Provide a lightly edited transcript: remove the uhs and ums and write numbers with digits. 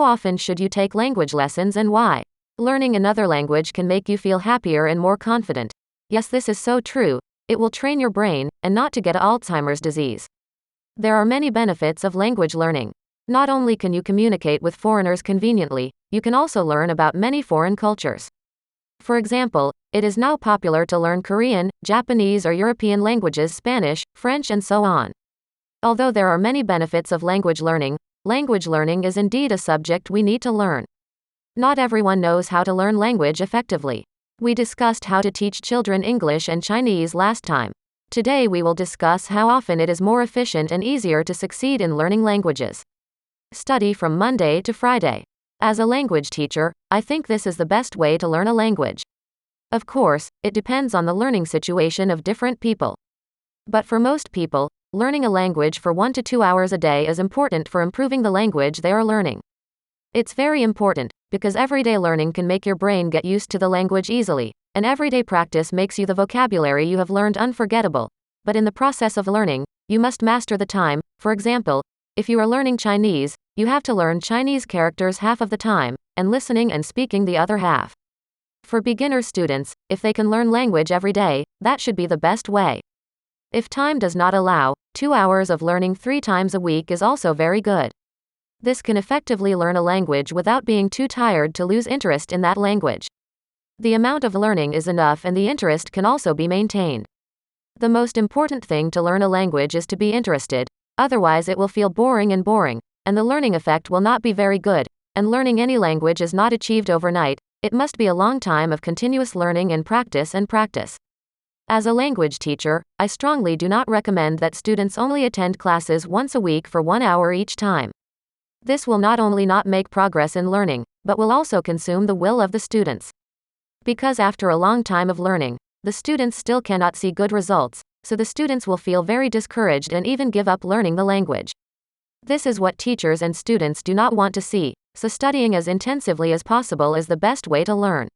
How often should you take language lessons and why? Learning another language can make you feel happier and more confident. Yes, this is so true. It will train your brain, and not to get Alzheimer's disease. There are many benefits of language learning. Not only can you communicate with foreigners conveniently, you can also learn about many foreign cultures. For example, it is now popular to learn Korean, Japanese or European languages, Spanish, French and so on. Although there are many benefits of language learning is indeed a subject we need to learn. Not everyone knows how to learn language effectively. We discussed how to teach children English and Chinese last time. Today we will discuss how often it is more efficient and easier to succeed in learning languages. Study from Monday to Friday. As a language teacher, I think this is the best way to learn a language. Of course, it depends on the learning situation of different people. But for most people, learning a language for 1 to 2 hours a day is important for improving the language they are learning. It's very important, because everyday learning can make your brain get used to the language easily, and everyday practice makes the vocabulary you have learned unforgettable. But in the process of learning, you must master the time. For example, if you are learning Chinese, you have to learn Chinese characters half of the time, and listening and speaking the other half. For beginner students, if they can learn language every day, that should be the best way. If time does not allow, 2 hours of learning 3 times a week is also very good. This can effectively learn a language without being too tired to lose interest in that language. The amount of learning is enough and the interest can also be maintained. The most important thing to learn a language is to be interested, otherwise it will feel boring, and the learning effect will not be very good, and learning any language is not achieved overnight. It must be a long time of continuous learning and practice. As a language teacher, I strongly do not recommend that students only attend classes once a week for 1 hour each time. This will not only not make progress in learning, but will also consume the will of the students. Because after a long time of learning, the students still cannot see good results, so the students will feel very discouraged and even give up learning the language. This is what teachers and students do not want to see, so studying as intensively as possible is the best way to learn.